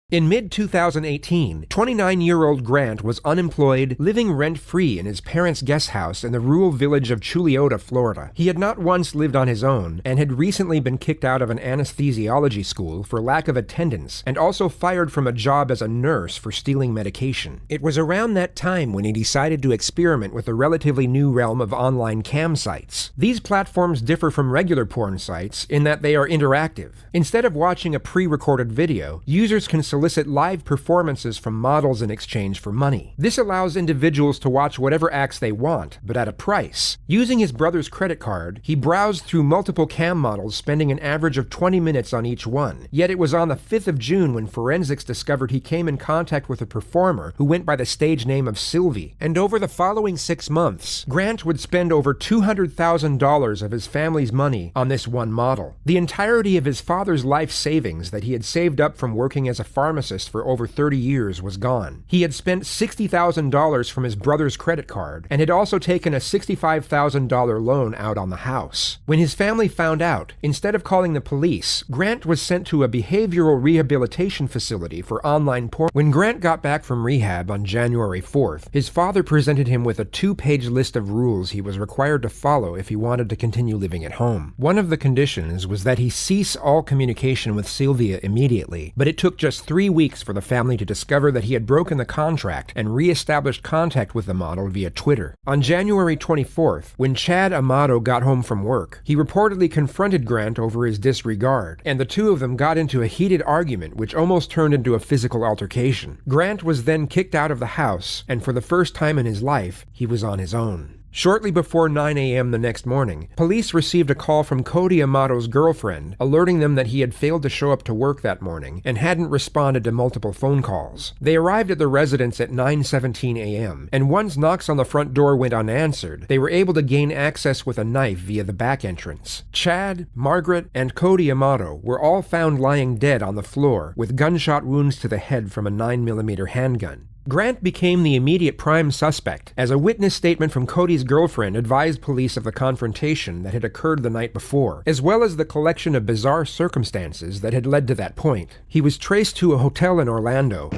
In mid-2018, 29-year-old Grant was unemployed, living rent-free in his parents' guest house in the rural village of Chuliota, Florida. He had not once lived on his own and had recently been kicked out of an anesthesiology school for lack of attendance and also fired from a job as a nurse for stealing medication. It was around that time when he decided to experiment with a relatively new realm of online cam sites. These platforms differ from regular porn sites in that they are interactive. Instead of watching a pre-recorded video, users can solicit live performances from models in exchange for money. This allows individuals to watch whatever acts they want, but at a price. Using his brother's credit card, he browsed through multiple cam models, spending an average of 20 minutes on each one. Yet it was on the 5th of June when forensics discovered he came in contact with a performer who went by the stage name of Sylvie. And over the following 6 months, Grant would spend over $200,000 of his family's money on this one model. The entirety of his father's life savings that he had saved up from working as a pharmacist for over 30 years was gone. He had spent $60,000 from his brother's credit card and had also taken a $65,000 loan out on the house. When his family found out, instead of calling the police, Grant was sent to a behavioral rehabilitation facility for online porn. When Grant got back from rehab on January 4th, his father presented him with a 2-page list of rules he was required to follow if he wanted to continue living at home. One of the conditions was that he cease all communication with Sylvia immediately, but it took just 3 weeks for the family to discover that he had broken the contract and re-established contact with the model via Twitter. On January 24th, when Chad Amato got home from work, he reportedly confronted Grant over his disregard, and the two of them got into a heated argument which almost turned into a physical altercation. Grant was then kicked out of the house, and for the first time in his life, he was on his own. Shortly before 9 a.m. the next morning, police received a call from Cody Amato's girlfriend, alerting them that he had failed to show up to work that morning and hadn't responded to multiple phone calls. They arrived at the residence at 9:17 a.m., and once knocks on the front door went unanswered, they were able to gain access with a knife via the back entrance. Chad, Margaret, and Cody Amato were all found lying dead on the floor with gunshot wounds to the head from a 9mm handgun. Grant became the immediate prime suspect, as a witness statement from Cody's girlfriend advised police of the confrontation that had occurred the night before, as well as the collection of bizarre circumstances that had led to that point. He was traced to a hotel in Orlando.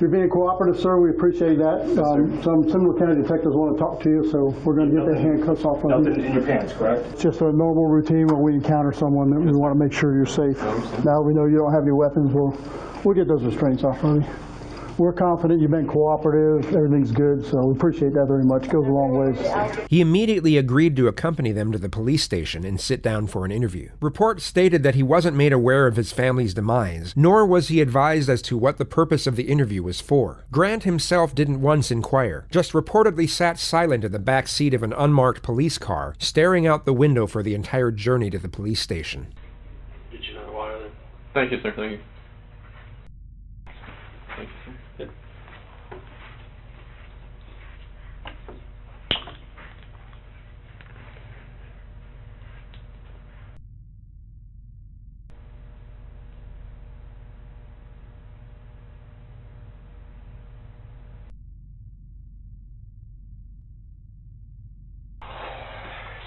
You're being cooperative, sir. We appreciate that. Some Seminole County detectives want to talk to you, so we're going to get the handcuffs off of you. Nothing in your pants, correct? It's just a normal routine when we encounter someone that we want to make sure you're safe. Now we know you don't have any weapons, we'll get those restraints off of you. We're confident you've been cooperative, everything's good, so we appreciate that very much. It goes a long ways. He immediately agreed to accompany them to the police station and sit down for an interview. Reports stated that he wasn't made aware of his family's demise, nor was he advised as to what the purpose of the interview was for. Grant himself didn't once inquire, just reportedly sat silent in the back seat of an unmarked police car, staring out the window for the entire journey to the police station. Did you know why then? Thank you, sir. Thank you. Thank you, sir. Good.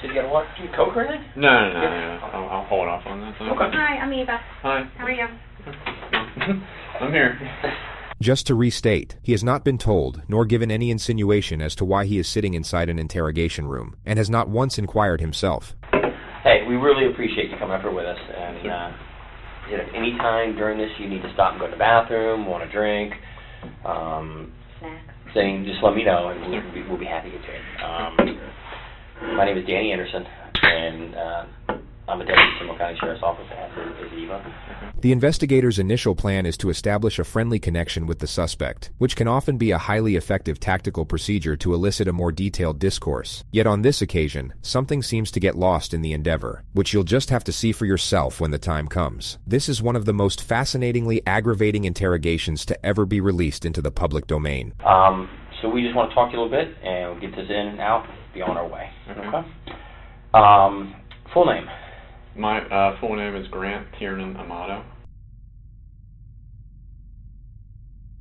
So you got to watch Coke or anything? No. I'll hold off on that. Okay. Hi, I'm Eva. Hi. How are you? I'm here. Just to restate, he has not been told, nor given any insinuation as to why he is sitting inside an interrogation room, and has not once inquired himself. Hey, we really appreciate you coming up here with us, and any time during this you need to stop and go to the bathroom, want a drink, saying, just let me know, and we'll be happy to do it. My name is Danny Anderson, and I'm a deputy Seminole County Sheriff's Office, as is Eva. The investigator's initial plan is to establish a friendly connection with the suspect, which can often be a highly effective tactical procedure to elicit a more detailed discourse. Yet on this occasion, something seems to get lost in the endeavor, which you'll just have to see for yourself when the time comes. This is one of the most fascinatingly aggravating interrogations to ever be released into the public domain. So we just want to talk to you a little bit, and we'll get this in and out, be on our way. Okay. Full name? My full name is Grant Tiernan Amato.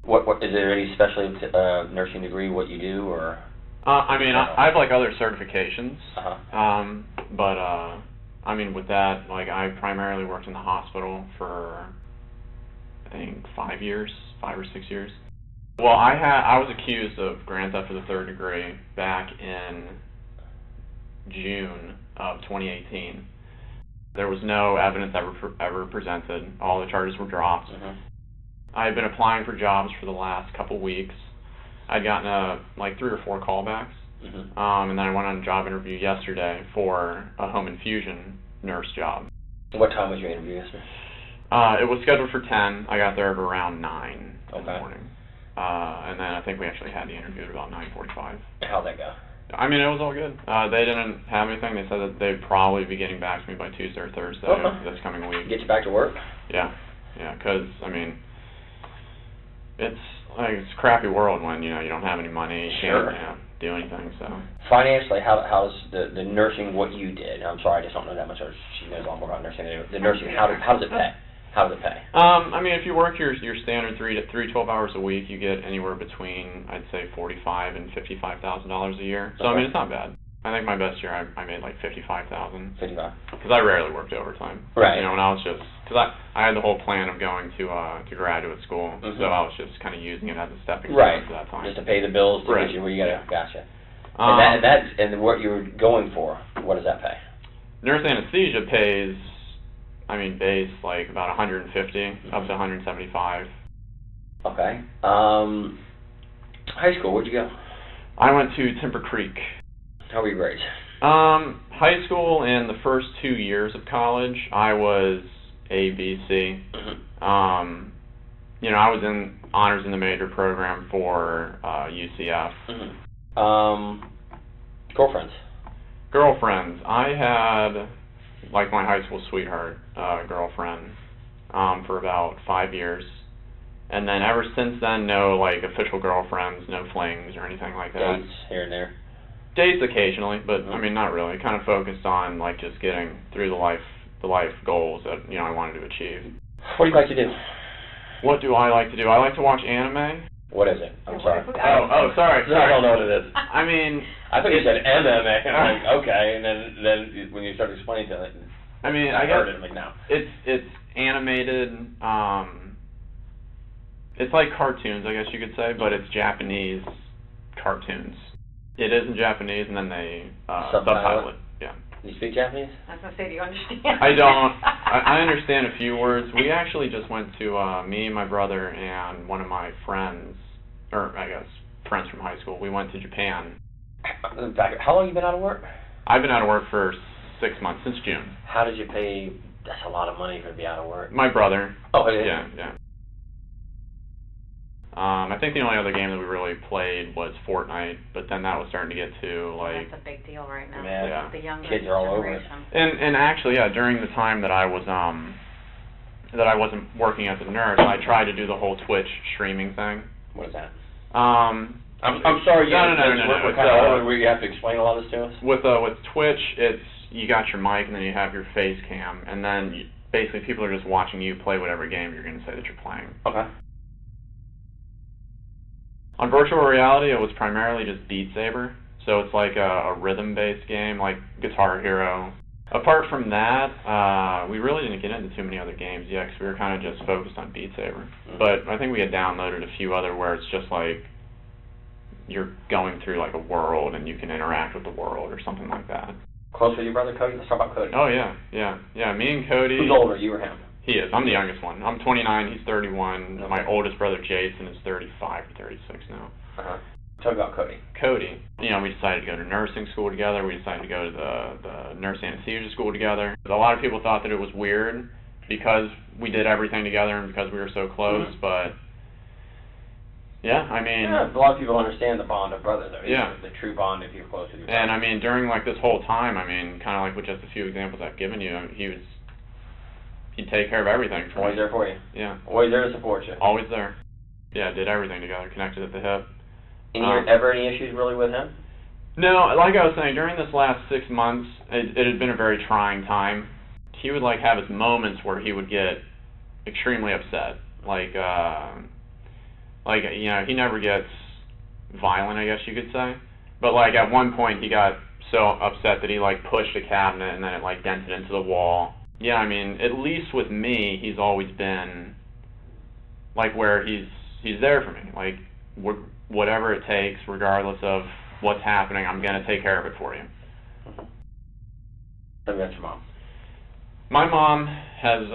What is there any special nursing degree? What you do, or? I have like other certifications. Uh-huh. With that, like I primarily worked in the hospital for think 5 or 6 years. Well, I was accused of grand theft of the third degree back in June of 2018. There was no evidence ever presented. All the charges were dropped. I had been applying for jobs for the last couple weeks. I'd gotten like 3 or 4 callbacks, and then I went on a job interview yesterday for a home infusion nurse job. What time was your interview yesterday? It was scheduled for 10. I got there at around 9 in the morning. And then I think we actually had the interview at about 9:45. How'd that go? I mean, it was all good. They didn't have anything. They said that they'd probably be getting back to me by Tuesday or Thursday this coming week. Get you back to work? Yeah, because, I mean, it's a crappy world when, you don't have any money, you can't do anything, so. Financially, how's the nursing what you did? I'm sorry, I just don't know that much. She knows a lot more about nursing. The nursing, how does it pay? How does it pay? I mean, if you work your standard 12 hours a week, you get anywhere between, I'd say, $45,000 and $55,000 a year. So, I mean, it's not bad. I think my best year, I made like $55,000. 55. Because I rarely worked overtime. Right. When I was because I had the whole plan of going to graduate school, so I was just kind of using it as a stepping stone to that time. Just to pay the bills to get you where you gotta. Gotcha. And what you were going for, what does that pay? Nurse anesthesia pays, I mean, base like about 150 up to 175. Okay. High school, where'd you go? I went to Timber Creek. How were your grades? High school and the first 2 years of college, I was A, B, C. I was in honors in the major program for UCF. Girlfriends. I had, like, my high school sweetheart girlfriend for about 5 years. And then ever since then, no, like, official girlfriends, no flings or anything like that. Dates here and there? Dates occasionally, but, I mean, not really. Kind of focused on, like, just getting through the life goals that, I wanted to achieve. What do you like to do? What do I like to do? I like to watch anime. What is it? I'm sorry. Oh, sorry. I don't know what it is. I mean, I thought you said MMA. I'm like, okay, and then when you started explaining to it, I mean, I heard guess it. I'm like, no. It's animated. It's like cartoons, I guess you could say, but it's Japanese cartoons. It is in Japanese, and then they subtitle it. Yeah. You speak Japanese? I was gonna say, do you understand? I don't. I understand a few words. We actually just went to me, my brother, and one of my friends, or I guess friends from high school. We went to Japan. In fact, how long have you been out of work? I've been out of work for 6 months, since June. How did you pay? That's a lot of money for to be out of work. My brother. Oh, yeah. Yeah. I think the only other game that we really played was Fortnite, but then that was starting to get to, like... That's a big deal right now. Yeah. The younger Kids are all over it. generation. And actually, yeah, during the time that I was that I wasn't working as a nurse, I tried to do the whole Twitch streaming thing. What is that? I'm sorry. No. We're kind of older where you have to explain a lot of this to us. With Twitch, it's you got your mic and then you have your face cam, and then basically people are just watching you play whatever game you're going to say that you're playing. Okay. On virtual reality, it was primarily just Beat Saber, so it's like a rhythm-based game, like Guitar Hero. Apart from that, we really didn't get into too many other games yet, because we were kind of just focused on Beat Saber. But I think we had downloaded a few other where it's just like you're going through like a world and you can interact with the world or something like that. Close with your brother Cody? Let's talk about Cody. Oh, yeah. Me and Cody... Who's older, you or him? He is. I'm the youngest one. I'm 29, he's 31. Okay. My oldest brother, Jason, is 35 or 36 now. Talk about Cody. Cody. We decided to go to nursing school together. We decided to go to the nurse anesthesia school together. A lot of people thought that it was weird because we did everything together and because we were so close, but... Yeah, I mean... Yeah, a lot of people understand the bond of brothers, though. Yeah. The true bond if you're close with your brother. And, I mean, during, like, this whole time, I mean, kind of like with just a few examples I've given you, he'd take care of everything for me. Always there for you. Yeah. Always there to support you. Always there. Yeah, did everything together, connected at the hip. Ever any issues really with him? No, like I was saying, during this last 6 months, it had been a very trying time. He would, like, have his moments where he would get extremely upset. He never gets violent, I guess you could say. But, like, at one point he got so upset that he, like, pushed a cabinet and then it, like, dented into the wall. Yeah, I mean, at least with me, he's always been like where he's there for me. Like whatever it takes, regardless of what's happening, I'm gonna take care of it for you. Tell me about your mom. My mom has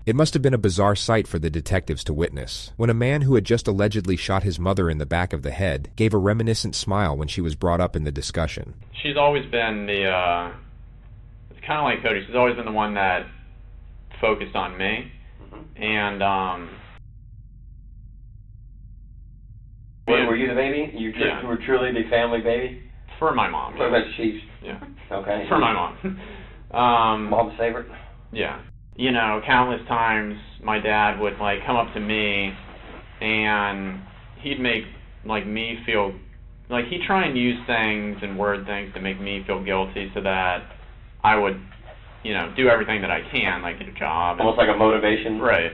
It must have been a bizarre sight for the detectives to witness, when a man who had just allegedly shot his mother in the back of the head gave a reminiscent smile when she was brought up in the discussion. she's always been the it's kind of like Cody. She's always been the one that focused on me, and Were you the baby? You Yeah. were truly the family baby? for my mom. What about she's Yeah, okay? for my mom. Mom's favorite? Yeah. You know, countless times my dad would like come up to me and he'd make like me feel like he'd try and use things and word things to make me feel guilty so that I would, you know, do everything that I can, like get a job. Almost like a motivation. Right.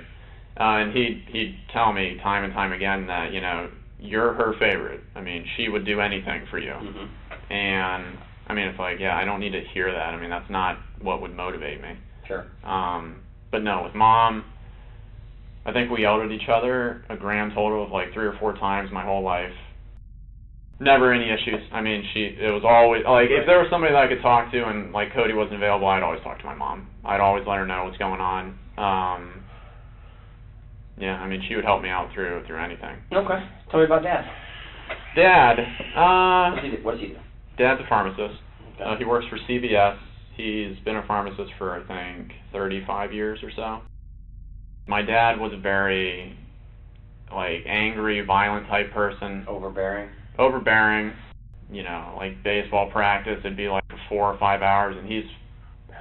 And he'd tell me time and time again that, you know, you're her favorite. I mean, she would do anything for you. Mm-hmm. And I mean, it's like, yeah, I don't need to hear that. I mean, that's not what would motivate me. Sure. But no, with Mom, I think we yelled at each other a grand total of like 3 or 4 times my whole life. Never any issues. I mean, it was always, like, if there was somebody that I could talk to and, like, Cody wasn't available, I'd always talk to my mom. I'd always let her know what's going on. Yeah, I mean, she would help me out through anything. Okay. Tell me about Dad. Dad, What does he do? Dad's a pharmacist. Okay. He works for CVS. He's been a pharmacist for, I think, 35 years or so. My dad was a very, like, angry, violent type person. Overbearing. You know, like baseball practice, it'd be like for 4 or 5 hours, and he's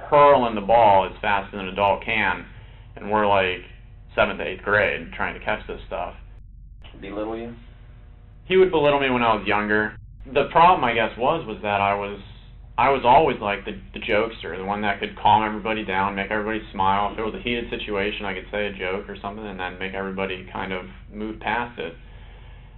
hurling the ball as fast as an adult can, and we're like 7th to 8th grade trying to catch this stuff. Belittle you? He would belittle me when I was younger. The problem, I guess, was that I was always like the jokester, the one that could calm everybody down, make everybody smile. If it was a heated situation, I could say a joke or something and then make everybody kind of move past it.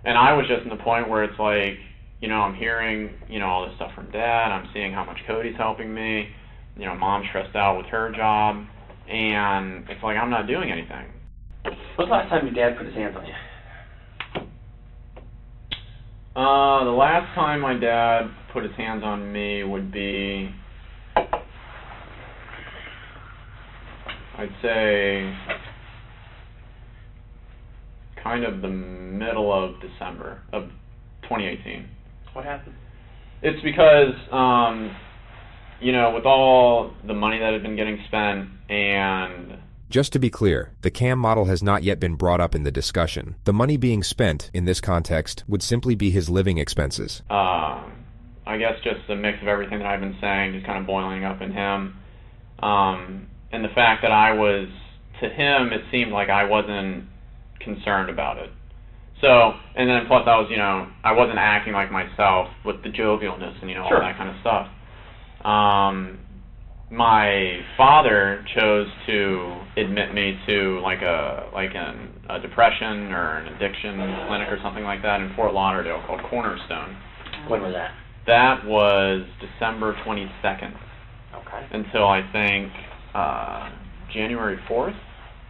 And I was just in the point where it's like, you know, I'm hearing, you know, all this stuff from Dad, I'm seeing how much Cody's helping me, you know, Mom's stressed out with her job, and it's like I'm not doing anything. When's the last time your dad put his hands on you? The last time my dad put his hands on me would be, I'd say, kind of the middle of December of 2018. What happened? It's because, you know, with all the money that had been getting spent and... Just to be clear, the CAM model has not yet been brought up in the discussion. The money being spent, in this context, would simply be his living expenses. I guess just a mix of everything that I've been saying, just kind of boiling up in him. And the fact that I was, to him, it seemed like I wasn't concerned about it. So, and then plus I was, you know, I wasn't acting like myself with the jovialness and, you know, Sure. all that kind of stuff. My father chose to admit me to like a depression or an addiction clinic or something like that in Fort Lauderdale called Cornerstone. When was that? That was December 22nd Okay. until I think January 4th.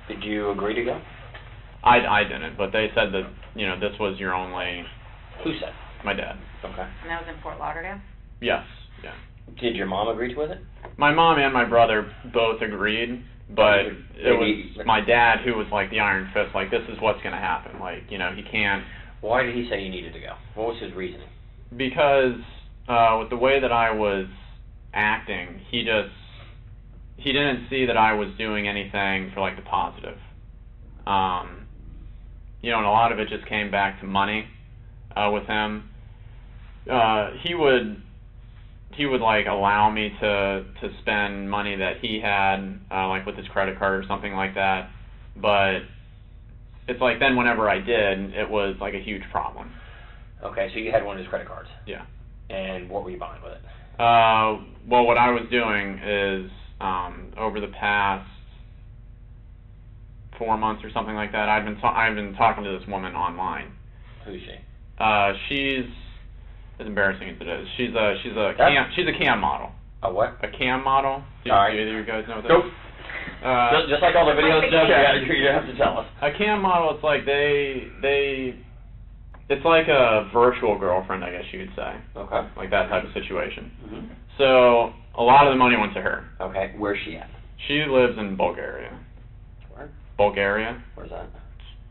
Did you agree to go? I didn't, but they said that, you know, this was your only... Who said? My dad. Okay. And that was in Fort Lauderdale? Yes, yeah. Did your mom agree with it? My mom and my brother both agreed, but it was my dad who was like the iron fist, like, this is what's going to happen. Like, you know, he can't... Why did he say you needed to go? What was his reasoning? Because with the way that I was acting, he didn't see that I was doing anything for, like, the positive. You know, and a lot of it just came back to money with him. He would like allow me to spend money that he had, like with his credit card or something like that. But it's like then whenever I did, it was like a huge problem. Okay, so you had one of his credit cards. Yeah. And what were you buying with it? Well, what I was doing is over the past 4 months or something like that, I've been talking to this woman online. Who's she? She's, as embarrassing as it is, she's a cam model. A what? A cam model. Do All right. either of you guys know what that Nope. is? Just like all the videos Like the stuff, cam. you have to tell us. A cam model, it's like it's like a virtual girlfriend, I guess you could say. Okay. Like that type of situation. Mm-hmm. So a lot of the money went to her. Okay. Where's she at? She lives in Bulgaria. Where? Bulgaria, Where's that?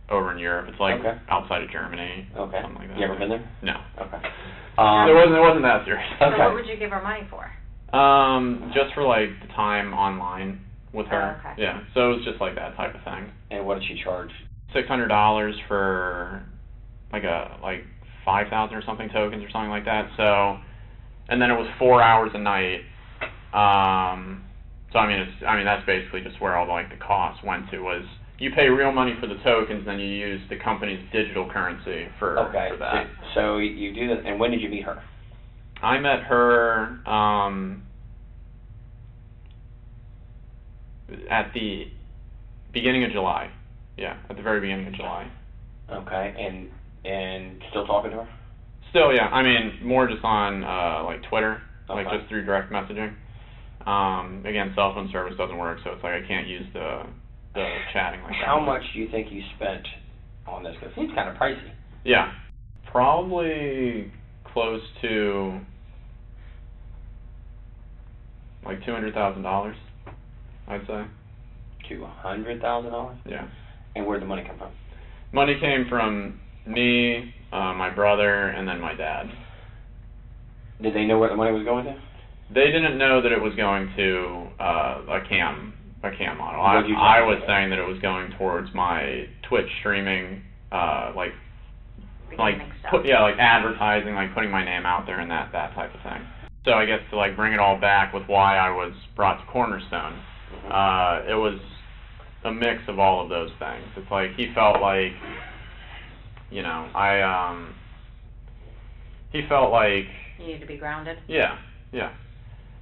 over in Europe. It's like Okay. outside of Germany. Okay. Something like that. You ever been there? No. Okay. It wasn't that serious. So Okay. what would you give her money for? Just for like the time online with her. Oh, okay. Yeah. So it was just like that type of thing. And what did she charge? $600 for like 5,000 or something tokens or something like that. So, and then it was 4 hours a night. So I mean that's basically just where all the costs went to, was you pay real money for the tokens, then you use the company's digital currency for that. So you do that, and when did you meet her? I met her at the beginning of July. Yeah, at the very beginning of July. Okay, and still talking to her? Still, yeah. I mean, more just on Twitter, Okay. just through direct messaging. Again, cell phone service doesn't work, so it's like I can't use the chatting like that. How much do you think you spent on this? Because it seems kind of pricey. Yeah, probably close to like $200,000, I'd say. $200,000? Yeah. And where'd the money come from? Money came from me, my brother, and then my dad. Did they know where the money was going to? They didn't know that it was going to a cam model. What did you I tell was them? saying that it was going towards my Twitch streaming, Beginning stuff. advertising, putting my name out there and that type of thing. So I guess to bring it all back with why I was brought to Cornerstone, it was a mix of all of those things. It's like he felt like, he felt like You need to be grounded. yeah.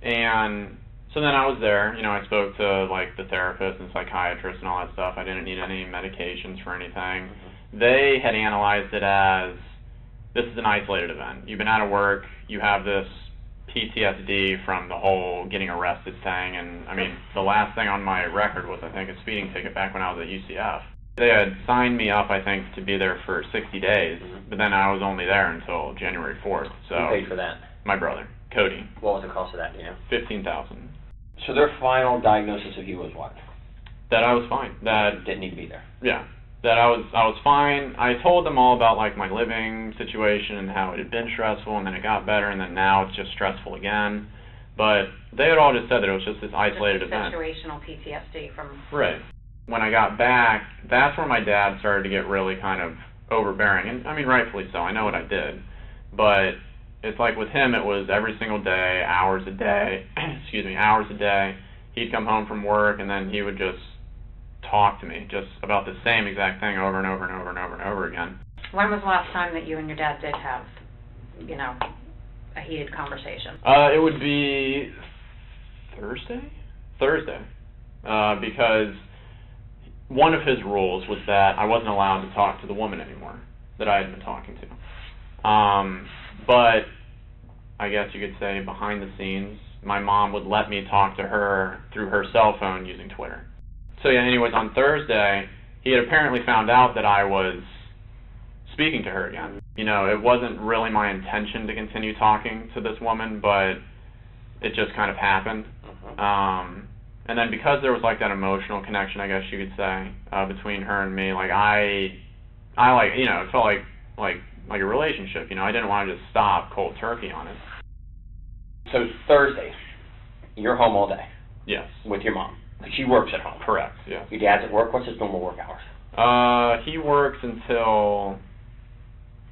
And so then I was there, I spoke to the therapist and psychiatrist and all that stuff. I didn't need any medications for anything. They had analyzed it as, this is an isolated event. You've been out of work, you have this PTSD from the whole getting arrested thing, and I mean, the last thing on my record was, I think, a speeding ticket back when I was at UCF. They had signed me up, I think, to be there for 60 days, but then I was only there until January 4th. So Who paid for that? my brother, Cody. What was the cost of that, do you know? $15,000. So their final diagnosis of you was what? That I was fine. That Didn't need to be there. yeah. That I was fine. I told them all about my living situation and how it had been stressful, and then it got better, and then now it's just stressful again. But they had all just said that it was just this isolated Just event. situational PTSD from. Right. When I got back, that's where my dad started to get really kind of overbearing, and I mean rightfully so. I know what I did, but it's like with him, it was every single day, hours a day. Hours a day. He'd come home from work, and then he would just talk to me just about the same exact thing over and over and over and over and over again. When was the last time that you and your dad did have, a heated conversation? It would be Thursday, because one of his rules was that I wasn't allowed to talk to the woman anymore that I had been talking to. But I guess you could say behind the scenes, my mom would let me talk to her through her cell phone using Twitter. So yeah, anyways, on Thursday, he had apparently found out that I was speaking to her again. It wasn't really my intention to continue talking to this woman, but it just kind of happened. And then because there was that emotional connection, I guess you could say, between her and me, I it felt like a relationship. I didn't want to just stop cold turkey on it. So Thursday, you're home all day Yes. with your mom. She works at home. Correct. Yes. Your dad's at work. What's his normal work hours? He works until,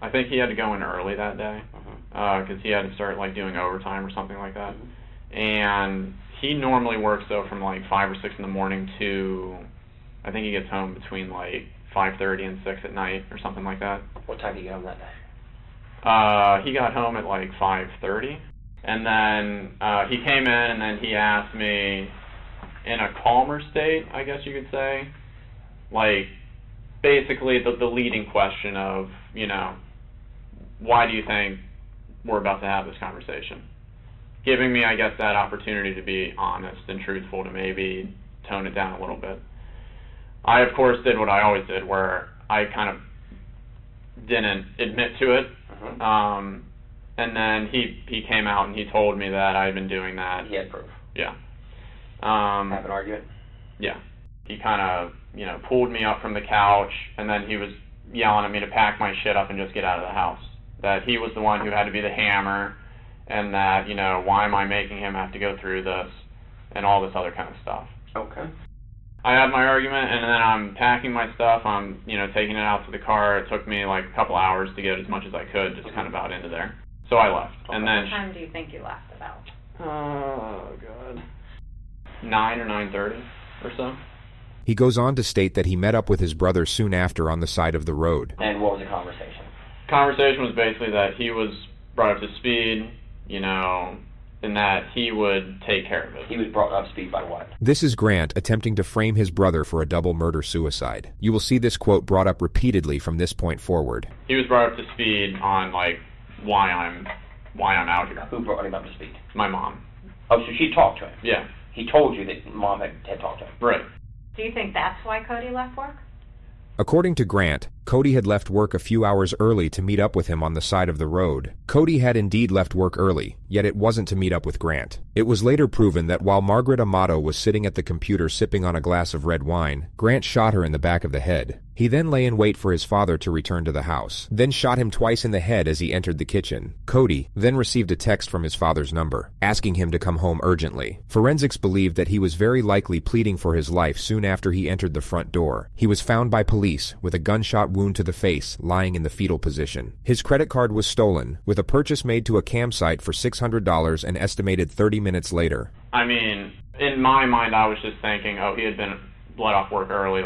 I think he had to go in early that day, because he had to start doing overtime or something like that. And he normally works though from 5 or 6 in the morning to, I think he gets home between 5:30 and 6 at night or something like that. What time do you get home that day? He got home at 5:30, and then he came in and then he asked me, in a calmer state, I guess you could say, basically the leading question of, why do you think we're about to have this conversation? Giving me, I guess, that opportunity to be honest and truthful, to maybe tone it down a little bit. I, of course, did what I always did, where I kind of didn't admit to it. And then he came out and he told me that I had been doing that. He had proof. Yeah. Have an argument? Yeah. He kind of, pulled me up from the couch, and then he was yelling at me to pack my shit up and just get out of the house. That he was the one who had to be the hammer, and that, why am I making him have to go through this, and all this other kind of stuff. Okay. I had my argument, and then I'm packing my stuff. I'm, taking it out to the car. It took me like a couple hours to get as much as I could, just kind of out into there. So I left. And then What time do you think you left about? Oh, God. 9 or 9:30 or so. He goes on to state that he met up with his brother soon after on the side of the road. And what was the conversation? Conversation was basically that he was brought up to speed, and that he would take care of it. He was brought up to speed by what? This is Grant attempting to frame his brother for a double murder-suicide. You will see this quote brought up repeatedly from this point forward. He was brought up to speed on, why I'm out here. Who brought him up to speed? My mom. Oh, so she talked to him? Yeah. He told you that Mom had talked to him? Right. Do you think that's why Cody left work? According to Grant, Cody had left work a few hours early to meet up with him on the side of the road. Cody had indeed left work early, yet it wasn't to meet up with Grant. It was later proven that while Margaret Amato was sitting at the computer sipping on a glass of red wine, Grant shot her in the back of the head. He then lay in wait for his father to return to the house, then shot him twice in the head as he entered the kitchen. Cody then received a text from his father's number, asking him to come home urgently. Forensics believed that he was very likely pleading for his life soon after he entered the front door. He was found by police with a gunshot wound to the face, lying in the fetal position. His credit card was stolen, with a purchase made to a campsite for $600 and estimated 30 minutes later. I mean, in my mind, I was just thinking, he had been let off work early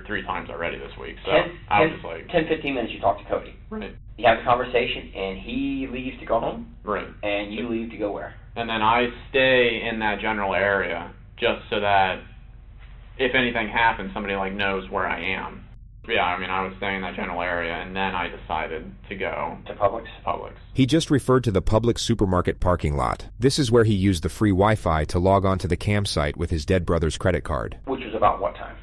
three times already this week. So I was just like... 10, 15 minutes you talk to Cody. Right. You have a conversation, and he leaves to go home? Right. And you leave to go where? And then I stay in that general area just so that if anything happens, somebody knows where I am. Yeah, I was staying in that general area, and then I decided to go to Publix. He just referred to the Publix supermarket parking lot. This is where he used the free Wi-Fi to log on to the campsite with his dead brother's credit card. Which was about what time?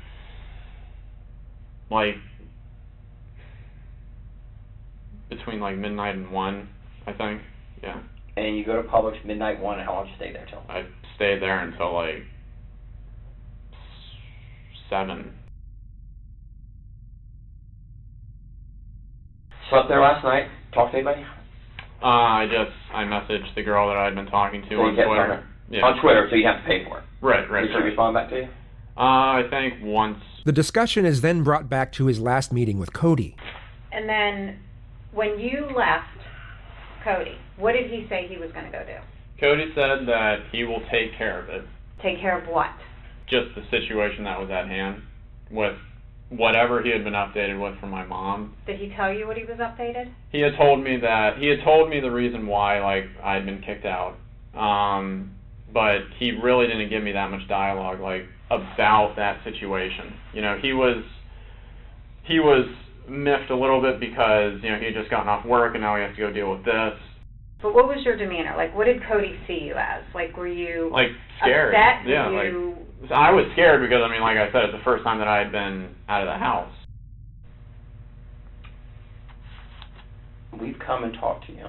Between midnight and 1, I think. Yeah. And you go to Publix midnight 1, and how long did you stay there till? I stayed there until 7. Slept there last night? Talked to anybody? I messaged the girl that I had been talking to So on Twitter. Yeah. On Twitter, so you have to pay for it. Right. Did she respond back to you? I think once. The discussion is then brought back to his last meeting with Cody. And then, when you left Cody, what did he say he was going to go do? Cody said that he will take care of it. Take care of what? Just the situation that was at hand with whatever he had been updated with from my mom. Did he tell you what he was updated? He had told me the reason why I had been kicked out. But he really didn't give me that much dialogue about that situation. He was miffed a little bit because he had just gotten off work and now he has to go deal with this. But what was your demeanor? What did Cody see you as? Were you scared? upset? Yeah, I was scared because like I said, it's the first time that I had been out of the house. We've come and talked to you.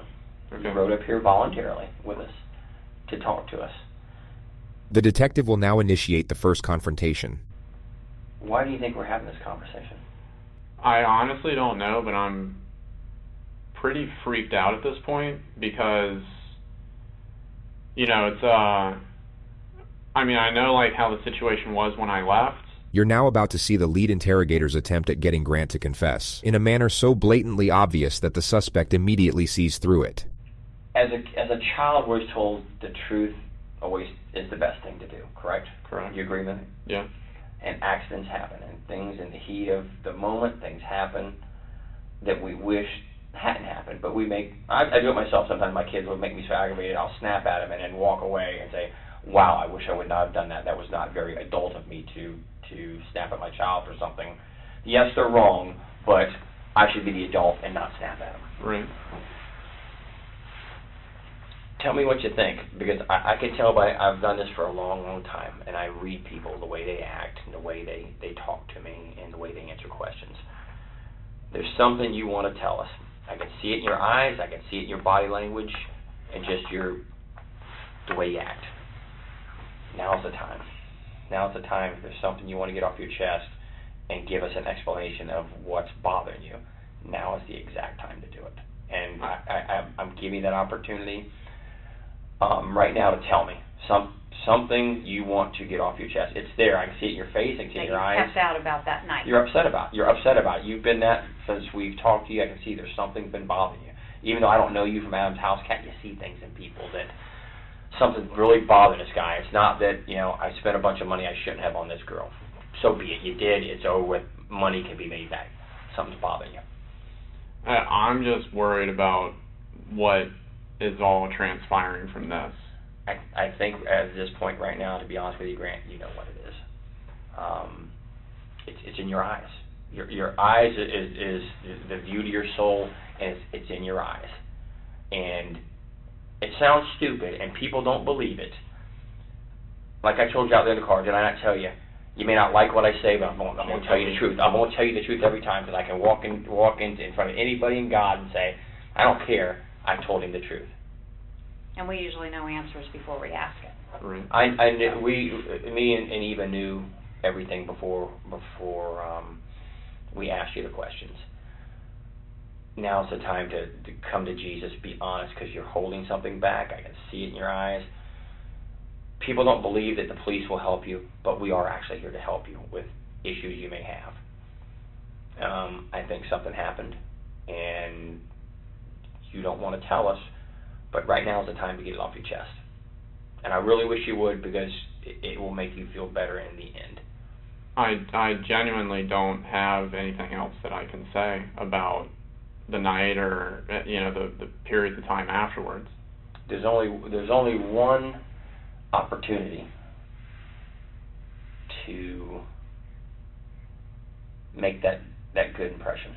Okay. You rode up here voluntarily with us to talk to us. The detective will now initiate the first confrontation. Why do you think we're having this conversation? I honestly don't know, but I'm pretty freaked out at this point because, it's, I know how the situation was when I left. You're now about to see the lead interrogator's attempt at getting Grant to confess, in a manner so blatantly obvious that the suspect immediately sees through it. As a child, we're told the truth always is the best thing to do, correct? Correct. You agree with me? Yeah. And accidents happen, and things in the heat of the moment, things happen that we wish hadn't happened, but I do it myself sometimes. My kids will make me so aggravated, I'll snap at them and then walk away and say, wow, I wish I would not have done that. That was not very adult of me to snap at my child for something. Yes, they're wrong, but I should be the adult and not snap at them. Right. Tell me what you think, because I can tell I've done this for a long, long time, and I read people, the way they act, and the way they talk to me, and the way they answer questions. There's something you want to tell us. I can see it in your eyes, I can see it in your body language, and just the way you act. Now's the time. Now's the time. If there's something you want to get off your chest and give us an explanation of what's bothering you, now is the exact time to do it. And I'm giving you that opportunity right now to tell me something you want to get off your chest. It's there. I can see it in your face. I can see it in your eyes. That you kept out about that night. You're upset about it. You've been that since we've talked to you. I can see there's something's been bothering you. Even though I don't know you from Adam's house, can't you see things in people that something's really bothering this guy? It's not that, I spent a bunch of money I shouldn't have on this girl. So be it. You did. It's over with. Money can be made back. Something's bothering you. I'm just worried about what is all transpiring from this. I think at this point right now, to be honest with you, Grant, you know what it is. It's in your eyes. Your eyes is the view to your soul, and it's in your eyes. And it sounds stupid, and people don't believe it. Like I told you out there in the car, did I not tell you? You may not like what I say, but I'm going to tell you the truth. I'm going to tell you the truth every time, because I can walk in front of anybody in God and say, I don't care, I told him the truth. And we usually know answers before we ask it. Right. Me and Eva knew everything before we asked you the questions. Now's the time to come to Jesus, be honest, because you're holding something back. I can see it in your eyes. People don't believe that the police will help you, but we are actually here to help you with issues you may have. I think something happened, and you don't want to tell us, but right now is the time to get it off your chest. And I really wish you would, because it will make you feel better in the end. I genuinely don't have anything else that I can say about the night or the periods of time afterwards. There's only one opportunity to make that good impression,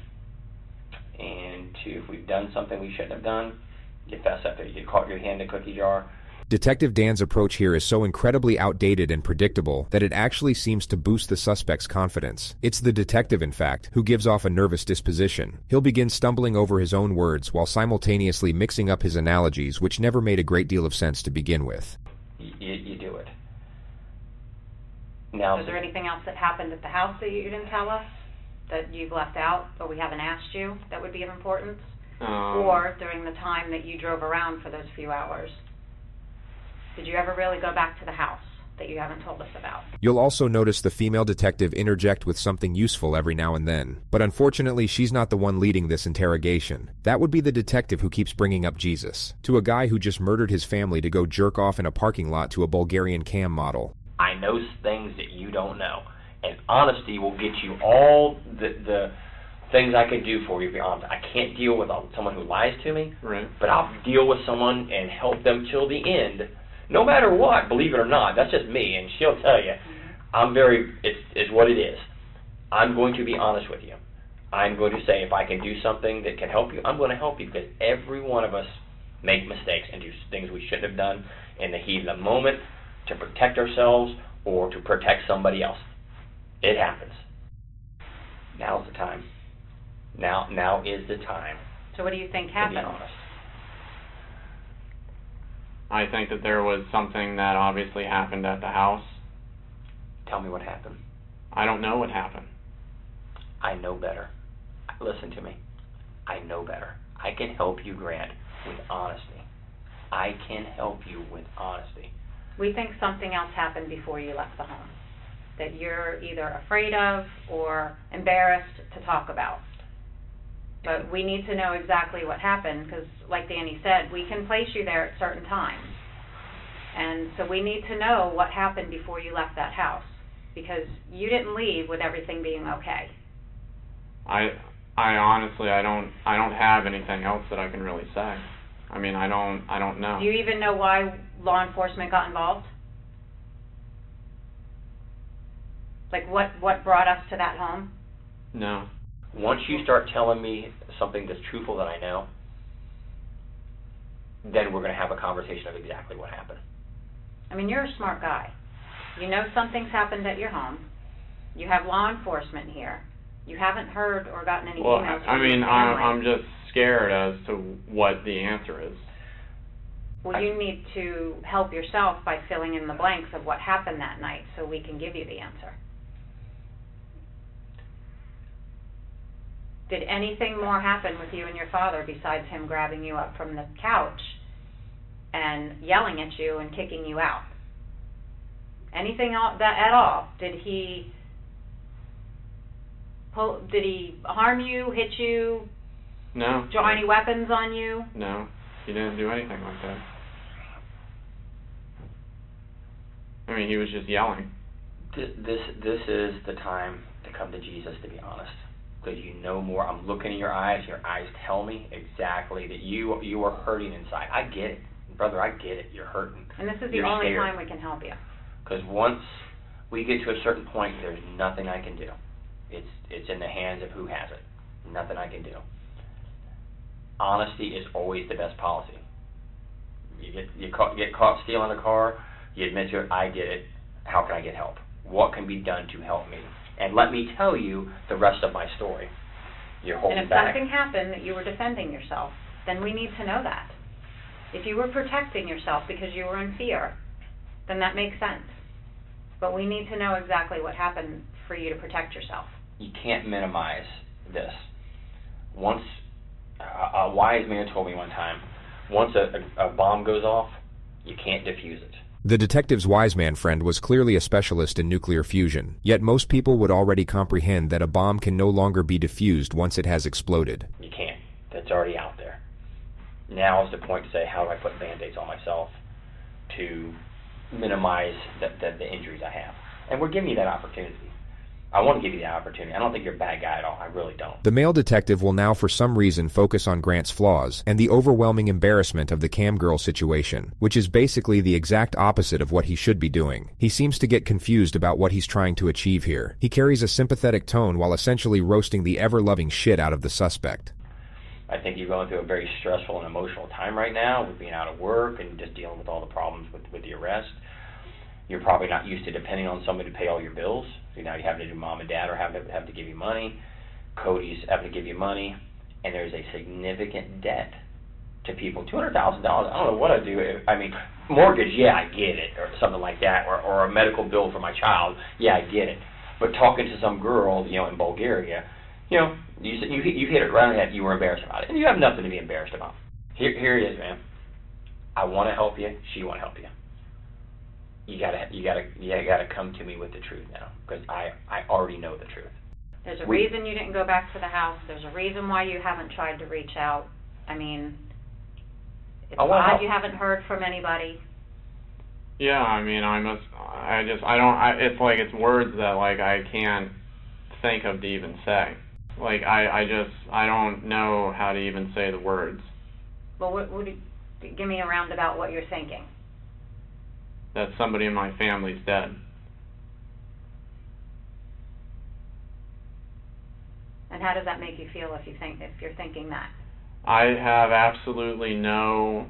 and if we've done something we shouldn't have done, you fess up there. You caught your hand in a cookie jar. Detective Dan's approach here is so incredibly outdated and predictable that it actually seems to boost the suspect's confidence. It's the detective, in fact, who gives off a nervous disposition. He'll begin stumbling over his own words while simultaneously mixing up his analogies, which never made a great deal of sense to begin with. You do it. Now, is there anything else that happened at the house that you didn't tell us, that you've left out, or we haven't asked you, that would be of importance? Or during the time that you drove around for those few hours? Did you ever really go back to the house that you haven't told us about? You'll also notice the female detective interject with something useful every now and then. But unfortunately, she's not the one leading this interrogation. That would be the detective who keeps bringing up Jesus, to a guy who just murdered his family to go jerk off in a parking lot to a Bulgarian cam model. I know things that you don't know. And honesty will get you all the things I can do for you, to be honest. I can't deal with someone who lies to me, right, but I'll deal with someone and help them till the end. No matter what, believe it or not, that's just me, and she'll tell you, it's what it is. I'm going to be honest with you. I'm going to say, if I can do something that can help you, I'm going to help you, because every one of us make mistakes and do things we shouldn't have done in the heat of the moment to protect ourselves or to protect somebody else. It happens. Now's the time. Now is the time. So what do you think To happened? be honest. I think that there was something that obviously happened at the house. Tell me what happened. I don't know what happened. I know better. Listen to me. I know better. I can help you, Grant, with honesty. I can help you with honesty. We think something else happened before you left the home, that you're either afraid of or embarrassed to talk about. But we need to know exactly what happened, because like Danny said, we can place you there at certain times. And so we need to know what happened before you left that house, because you didn't leave with everything being okay. I honestly, I don't have anything else that I can really say. I mean, I don't know. Do you even know why law enforcement got involved? Like what brought us to that home? No. Once you start telling me something that's truthful that I know, then we're going to have a conversation of exactly what happened. I mean, you're a smart guy. You know something's happened at your home. You have law enforcement here. You haven't heard or gotten any Well, emails I from mean, your family. I'm just scared as to what the answer is. Well, you need to help yourself by filling in the blanks of what happened that night so we can give you the answer. Did anything more happen with you and your father besides him grabbing you up from the couch and yelling at you and kicking you out? Anything at all? Did he harm you, hit you, No. draw any weapons on you? No, he didn't do anything like that. I mean, he was just yelling. This is the time to come to Jesus, to be honest, because you know more. I'm looking in your eyes tell me exactly that you are hurting inside. I get it, brother, I get it. You're hurting. And this is the You're only scared. time we can help you. Because once we get to a certain point, there's nothing I can do. It's in the hands of who has it. Nothing I can do. Honesty is always the best policy. You get caught stealing a car, you admit to it, I get it, how can I get help? What can be done to help me? And let me tell you the rest of my story. You're holding And if back. something happened that you were defending yourself, then we need to know that. If you were protecting yourself because you were in fear, then that makes sense. But we need to know exactly what happened for you to protect yourself. You can't minimize this. Once, a wise man told me one time, once a bomb goes off, you can't defuse it. The detective's wise man friend was clearly a specialist in nuclear fusion, yet most people would already comprehend that a bomb can no longer be defused once it has exploded. You can't. That's already out there. Now is the point to say, how do I put Band-Aids on myself to minimize the injuries I have? And we're giving you that opportunity. I want to give you that opportunity. I don't think you're a bad guy at all. I really don't. The male detective will now for some reason focus on Grant's flaws and the overwhelming embarrassment of the cam girl situation, which is basically the exact opposite of what he should be doing. He seems to get confused about what he's trying to achieve here. He carries a sympathetic tone while essentially roasting the ever-loving shit out of the suspect. I think you're going through a very stressful and emotional time right now with being out of work and just dealing with all the problems with the arrest. You're probably not used to depending on somebody to pay all your bills. So now you have to do mom and dad or have to give you money. Cody's having to give you money. And there's a significant debt to people. $200,000, I don't know what I do. I mean, mortgage, yeah, I get it, or something like that, or a medical bill for my child, yeah, I get it. But talking to some girl, in Bulgaria, you hit it right on the head. You were embarrassed about it, and you have nothing to be embarrassed about. Here it is, man. I want to help you. She want to help you. You gotta come to me with the truth now, because I already know the truth. There's a reason you didn't go back to the house. There's a reason why you haven't tried to reach out. I mean, it's odd you haven't heard from anybody. Yeah, I mean, it's like it's words that, like, I can't think of to even say. Like, I don't know how to even say the words. Well, give me a roundabout what you're thinking. That somebody in my family's dead. And how does that make you feel if you're thinking that? I have absolutely no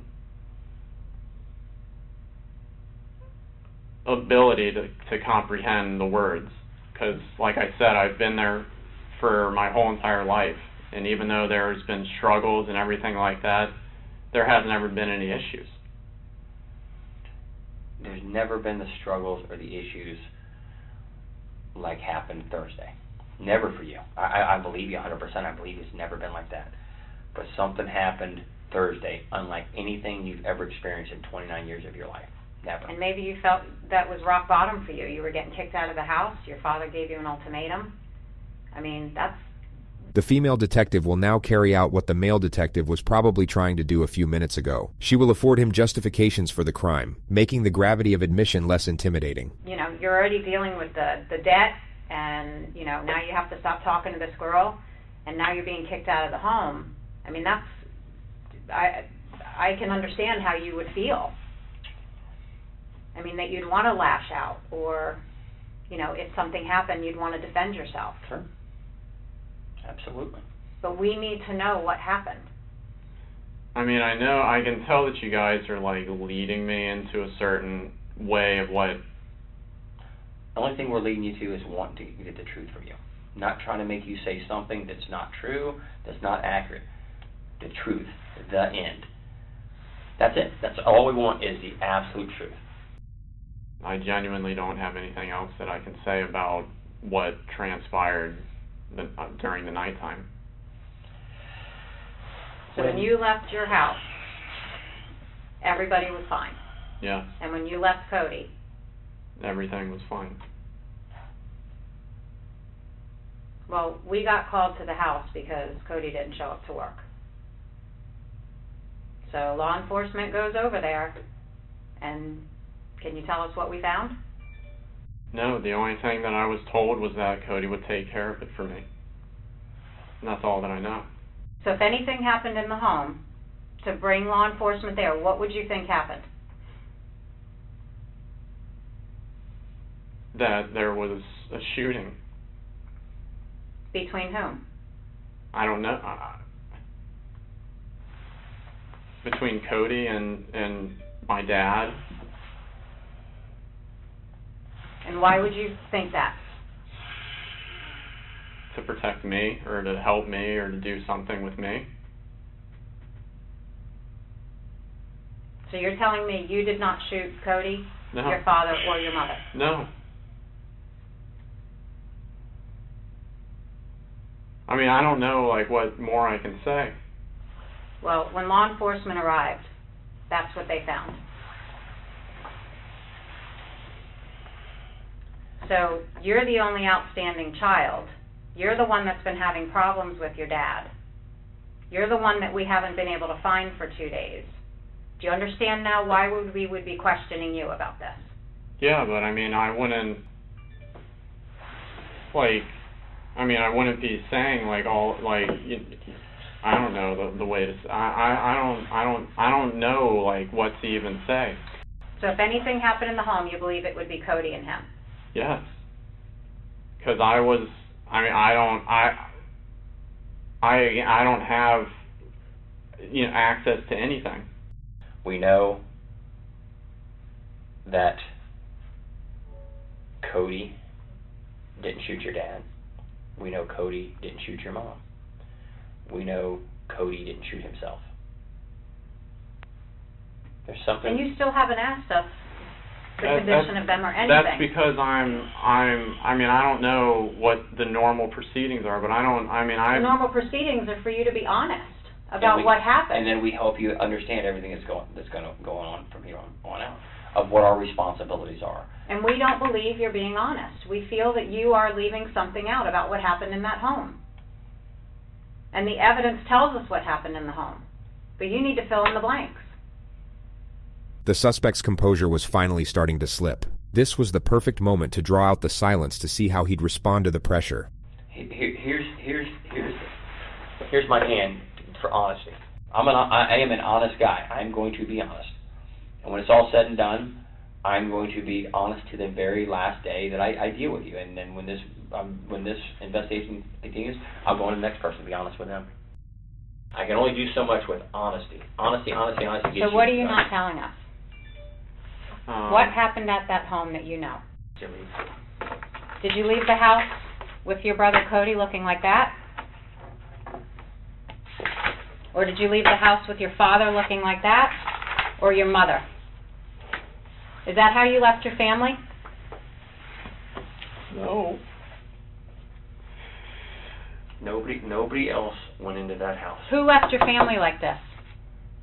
ability to comprehend the words, because, like I said, I've been there for my whole entire life, and even though there's been struggles and everything like that, there hasn't ever been any issues. There's never been the struggles or the issues like happened Thursday. Never for you. I believe you 100%. I believe it's never been like that. But something happened Thursday unlike anything you've ever experienced in 29 years of your life. Never. And maybe you felt that was rock bottom for you. You were getting kicked out of the house. Your father gave you an ultimatum. I mean, that's... The female detective will now carry out what the male detective was probably trying to do a few minutes ago. She will afford him justifications for the crime, making the gravity of admission less intimidating. You're already dealing with the debt, and, now you have to stop talking to this girl, and now you're being kicked out of the home. I mean, I can understand how you would feel. I mean, that you'd want to lash out, or, if something happened, you'd want to defend yourself. Sure. Absolutely. But we need to know what happened. I mean, I can tell that you guys are, like, leading me into a certain way of what... The only thing we're leading you to is wanting to get the truth from you. Not trying to make you say something that's not true, that's not accurate. The truth, the end. That's it. That's all we want is the absolute truth. I genuinely don't have anything else that I can say about what transpired during the nighttime. So when you left your house, everybody was fine. Yeah, And when you left Cody, everything was fine. well, we got called to the house because Cody didn't show up to work. So law enforcement goes over there, and can you tell us what we found? No, the only thing that I was told was that Cody would take care of it for me. And that's all that I know. So if anything happened in the home, to bring law enforcement there, what would you think happened? That there was a shooting. Between whom? I don't know. Between Cody and my dad. And why would you think that? To protect me, or to help me, or to do something with me. So you're telling me you did not shoot Cody, No. your father, or your mother? No. I mean, I don't know, like, what more I can say. Well, when law enforcement arrived, that's what they found. So you're the only outstanding child. You're the one that's been having problems with your dad. You're the one that we haven't been able to find for 2 days. Do you understand now why we would be questioning you about this? Yeah, but I mean, I wouldn't, like, I wouldn't be saying, like, all, like, I don't know the way to, I don't know, like, what to even say. So if anything happened in the home, you believe it would be Cody and him? Yes. Because I don't have, access to anything. We know that Cody didn't shoot your dad. We know Cody didn't shoot your mom. We know Cody didn't shoot himself. There's something... And you still haven't asked us the condition of them or anything. That's because I don't know what the normal proceedings are, but The normal proceedings are for you to be honest about what happened. And then we help you understand everything that's going to go on from here on out, of what our responsibilities are. And we don't believe you're being honest. We feel that you are leaving something out about what happened in that home. And the evidence tells us what happened in the home. But you need to fill in the blanks. The suspect's composure was finally starting to slip. This was the perfect moment to draw out the silence to see how he'd respond to the pressure. Here's my hand for honesty. I am an honest guy. I'm going to be honest. And when it's all said and done, I'm going to be honest to the very last day that I deal with you. And then when this investigation continues, I'll go on to the next person and be honest with them. I can only do so much with honesty. Honesty. So what are you not telling us? What happened at that home that you know? Did you leave the house with your brother Cody looking like that? Or did you leave the house with your father looking like that? Or your mother? Is that how you left your family? No. Nobody else went into that house. Who left your family like this?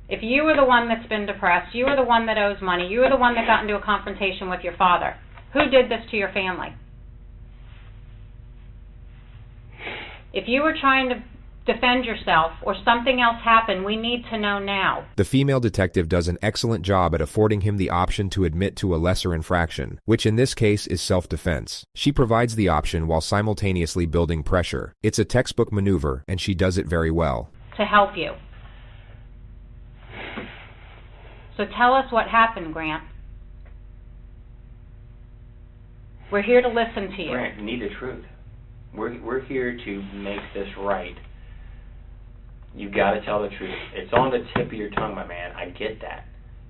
If you were the one that's been depressed, you were the one that owes money, you were the one that got into a confrontation with your father, who did this to your family? If you were trying to defend yourself or something else happened, we need to know now. The female detective does an excellent job at affording him the option to admit to a lesser infraction, which in this case is self-defense. She provides the option while simultaneously building pressure. It's a textbook maneuver, and she does it very well. To help you. So tell us what happened, Grant. We're here to listen to you. Grant, you need the truth. We're here to make this right. You got to tell the truth. It's on the tip of your tongue, my man. I get that.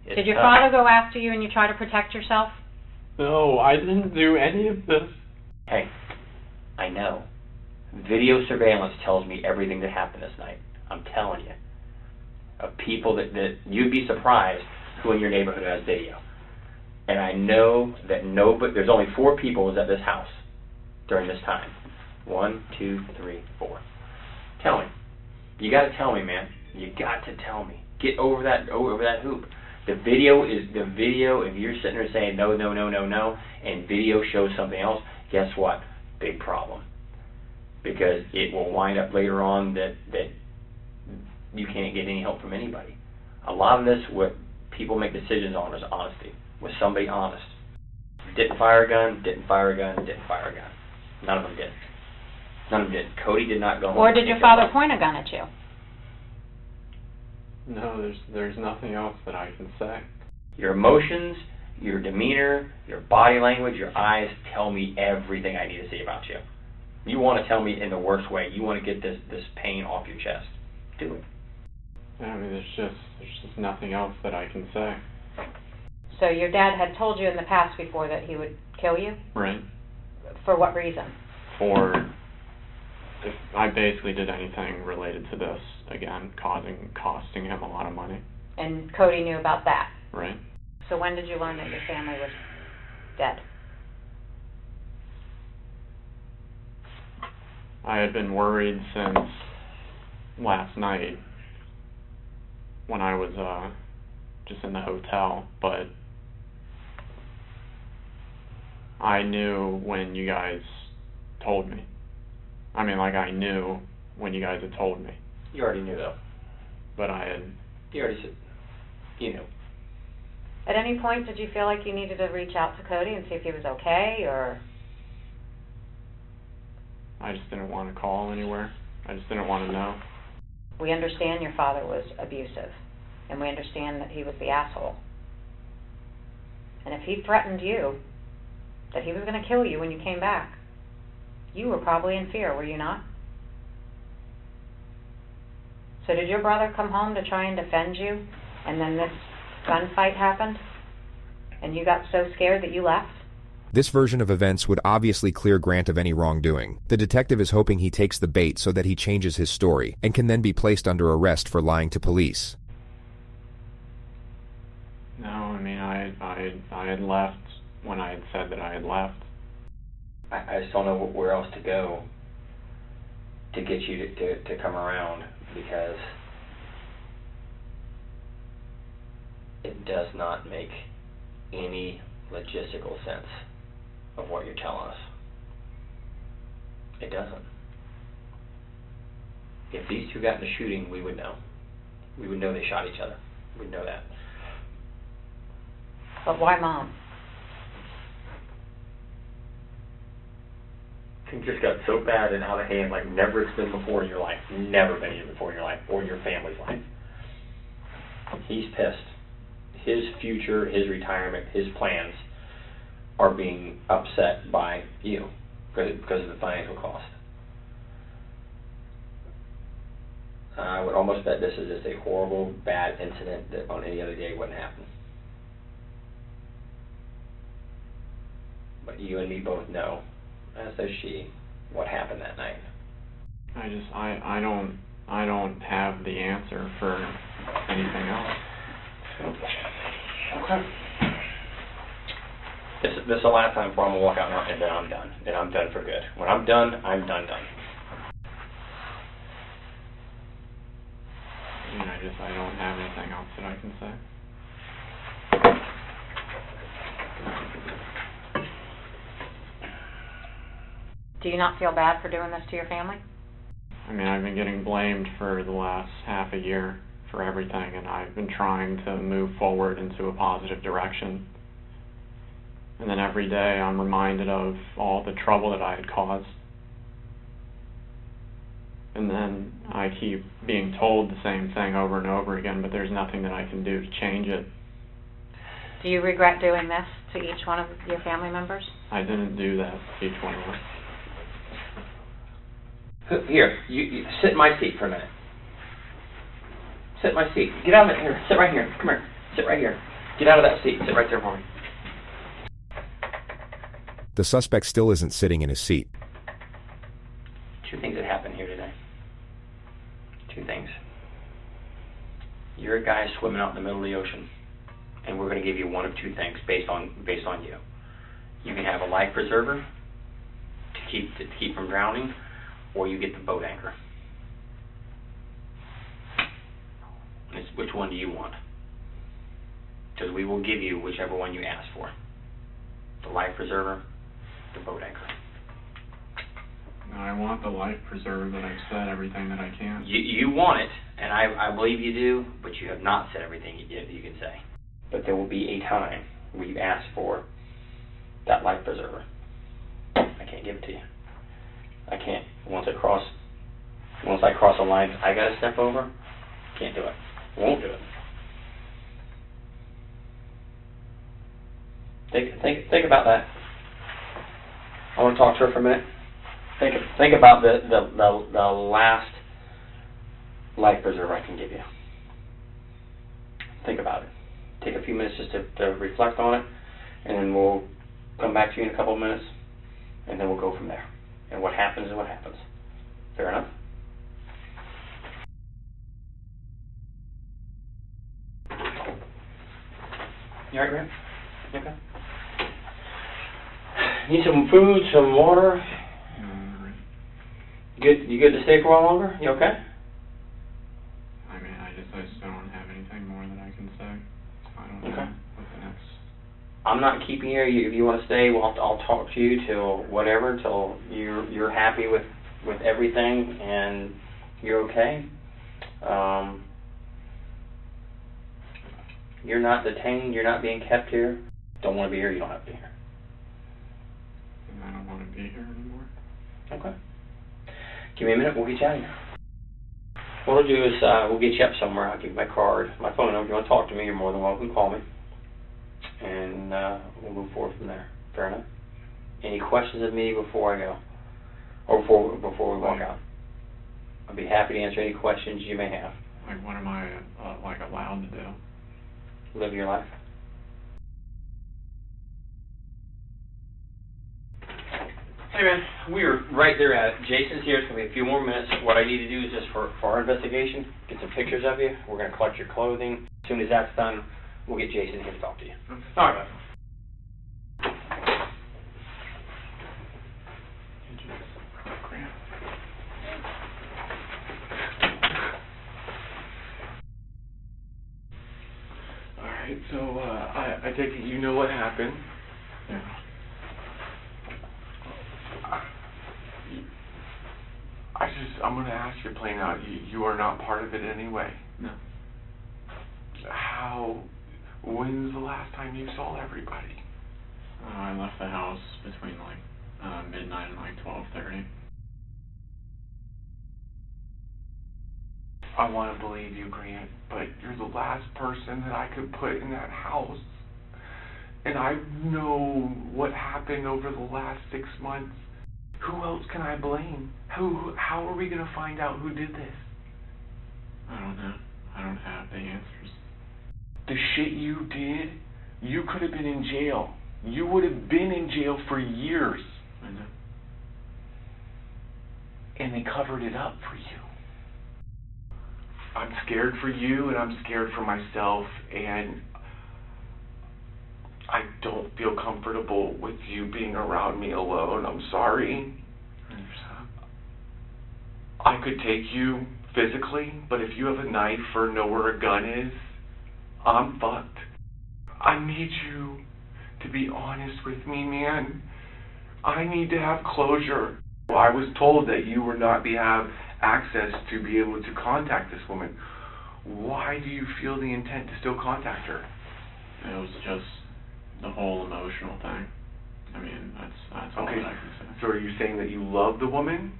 It's Did your tough. father go after you and you try to protect yourself? No, I didn't do any of this. Hey, I know. Video surveillance tells me everything that happened this night. I'm telling you. Of people that you'd be surprised who in your neighborhood has video. And I know that there's only 4 people was at this house during this time. 1, 2, 3, 4. Tell me. You got to tell me, man. You got to tell me. Get over that hoop. The video, if you're sitting there saying no, no, no, no, no, and video shows something else, guess what? Big problem. Because it will wind up later on that you can't get any help from anybody. A lot of this, what people make decisions on, is honesty. Was somebody honest? Didn't fire a gun, didn't fire a gun, didn't fire a gun. None of them did. None of them did. Cody did not go home. Or did your father point a gun at you? No, there's nothing else that I can say. Your emotions, your demeanor, your body language, your eyes tell me everything I need to see about you. You want to tell me in the worst way. You want to get this pain off your chest. Do it. I mean, there's just nothing else that I can say. So your dad had told you in the past before that he would kill you? Right. For what reason? For if I basically did anything related to this, again, costing him a lot of money. And Cody knew about that. Right. So when did you learn that your family was dead? I had been worried since last night when I was just in the hotel, but I knew when you guys told me. I mean, like, I knew when you guys had told me, You already knew, though. but I had, You already said. You knew. At any point did you feel like you needed to reach out to Cody and see if he was okay, or? I just didn't want to call anywhere. I just didn't want to know. We understand your father was abusive, and we understand that he was the asshole. And if he threatened you, that he was going to kill you when you came back, you were probably in fear, were you not? So did your brother come home to try and defend you, and then this gunfight happened, and you got so scared that you left? This version of events would obviously clear Grant of any wrongdoing. The detective is hoping he takes the bait so that he changes his story, and can then be placed under arrest for lying to police. No, I mean, I had left when I had said that I had left. I just don't know where else to go to get you to come around, because it does not make any logistical sense of what you're telling us. It doesn't. If these two got in a shooting, we would know. We would know they shot each other. We'd know that. But why Mom? Things just got so bad and out of hand, like never it's been before in your life. Never been here before in your life, or your family's life. He's pissed. His future, his retirement, his plans are being upset by you because of the financial cost. I would almost bet this is just a horrible, bad incident that on any other day wouldn't happen. But you and me both know, as does she, what happened that night. I don't have the answer for anything else. Okay. This is the last time before I'm going to walk out now, and then I'm done. Then I'm done for good. When I'm done, I'm done. I mean, I don't have anything else that I can say. Do you not feel bad for doing this to your family? I mean, I've been getting blamed for the last half a year for everything, and I've been trying to move forward into a positive direction. And then every day I'm reminded of all the trouble that I had caused. And then I keep being told the same thing over and over again, but there's nothing that I can do to change it. Do you regret doing this to each one of your family members? I didn't do that to each one of them. Here, you sit in my seat for a minute. Sit in my seat. Get out of it. Here. Sit right here. Come here. Sit right here. Get out of that seat. Sit right there for me. The suspect still isn't sitting in his seat. Two things that happened here today. Two things. You're a guy swimming out in the middle of the ocean, and we're going to give you one of two things based on you. You can have a life preserver to keep from drowning, or you get the boat anchor. Which one do you want? Because we will give you whichever one you ask for. The life preserver, the boat anchor. No, I want the life preserver that I've said everything that I can. You want it, and I believe you do, but you have not said everything you can say. But there will be a time where you ask for that life preserver. I can't give it to you. I can't. Once I cross a line I gotta step over, can't do it. Won't do it. Think about that. I want to talk to her for a minute. Think about the last life preserver I can give you. Think about it. Take a few minutes just to reflect on it, and then we'll come back to you in a couple of minutes, and then we'll go from there. And what happens is what happens. Fair enough? You alright, Graham? Okay. Need some food, some water? You good to stay for a while longer? You okay? I mean, I just don't have anything more that I can say. So I don't know what the next... I'm not keeping you. If you want to stay, well, I'll talk to you till whatever, till you're happy with everything and you're okay. You're not detained. You're not being kept here. Don't want to be here. You don't have to be here. And I don't want to be here anymore. Okay. Give me a minute. We'll get you out of here. What we'll do is we'll get you up somewhere. I'll give you my card, my phone number. If you want to talk to me, you're more than welcome to call me. And we'll move forward from there. Fair enough? Any questions of me before I go? Or before we walk out? I'll be happy to answer any questions you may have. Like, what am I, allowed to do? Live your life. Hey man, we are right there at it. Jason's here. It's going to be a few more minutes. What I need to do is just for our investigation, get some pictures of you. We're going to collect your clothing. As soon as that's done, we'll get Jason here to talk to you. All right, man. Alright, so I take it you know what happened. Yeah. I'm going to ask you plain out. You are not part of it anyway. No. When's the last time you saw everybody? I left the house between midnight and 12:30. I want to believe you, Grant, but you're the last person that I could put in that house. And I know what happened over the last 6 months. Who else can I blame? How are we going to find out who did this? I don't know. I don't have the answers. The shit you did, you could have been in jail. You would have been in jail for years. I know. And they covered it up for you. I'm scared for you, and I'm scared for myself, and I don't feel comfortable with you being around me alone. I'm sorry. I could take you physically, but if you have a knife or know where a gun is, I'm fucked. I need you to be honest with me, man. I need to have closure. I was told that you would not have access to be able to contact this woman. Why do you feel the intent to still contact her? It was just the whole emotional thing. I mean, that's all Okay, that I can say. so are you saying that you love the woman?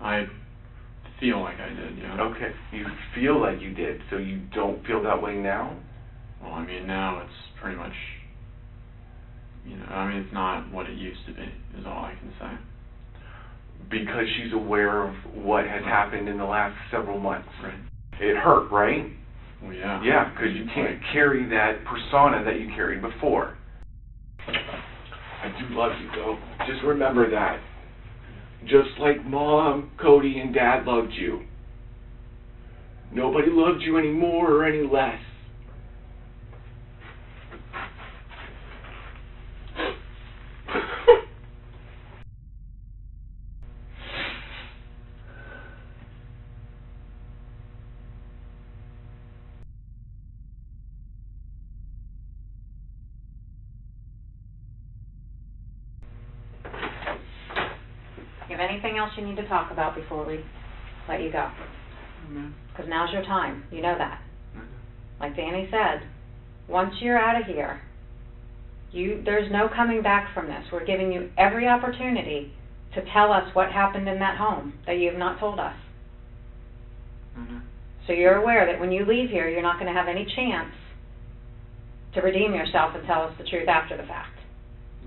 I feel like I did, yeah. Okay, you feel like you did, so you don't feel that way now? Well, I mean, now it's pretty much, it's not what it used to be, is all I can say. Because she's aware of what has happened in the last several months. Right. It hurt, right? Well, yeah. Yeah, because you can't carry that persona that you carried before. I do love you, though. Just remember that. Just like Mom, Cody, and Dad loved you. Nobody loved you any more or any less. You have anything else you need to talk about before we let you go? Because now's your time. You know that. Like Danny said, once you're out of here, there's no coming back from this. We're giving you every opportunity to tell us what happened in that home that you have not told us. So you're aware that when you leave here, you're not going to have any chance to redeem yourself and tell us the truth after the fact.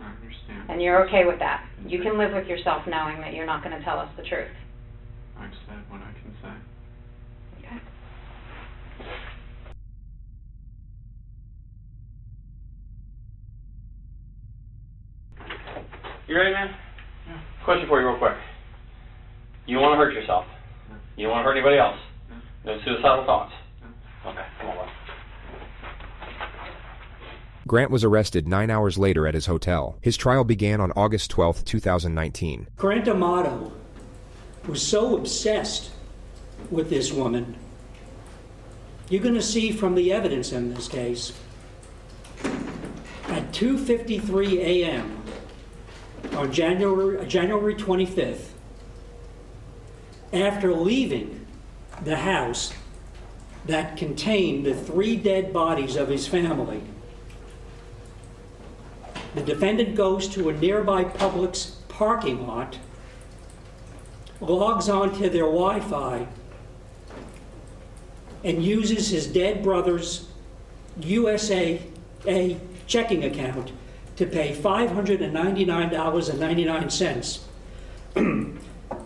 I understand. And you're okay with that. You can live with yourself knowing that you're not going to tell us the truth. I've said what I can say. Okay. You ready, man? Yeah. Question for you real quick. You don't want to hurt yourself. No. You don't want to hurt anybody else. No. No suicidal thoughts. No. Okay, come on, bud. Grant was arrested 9 hours later at his hotel. His trial began on August 12, 2019. Grant Amato was so obsessed with this woman. You're going to see from the evidence in this case, at 2:53 a.m. on January 25th, after leaving the house that contained the 3 dead bodies of his family, the defendant goes to a nearby Publix parking lot, logs onto their Wi-Fi, and uses his dead brother's USA checking account to pay $599.99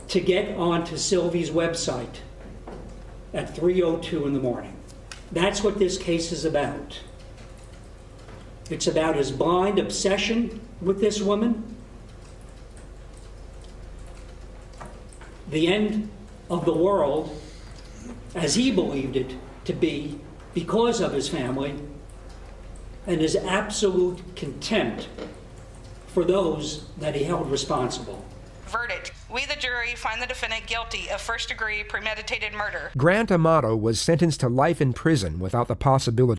to get onto Sylvie's website at 3:02 in the morning. That's what this case is about. It's about his blind obsession with this woman, the end of the world as he believed it to be because of his family, and his absolute contempt for those that he held responsible. Verdict. We, the jury, find the defendant guilty of first-degree premeditated murder. Grant Amato was sentenced to life in prison without the possibility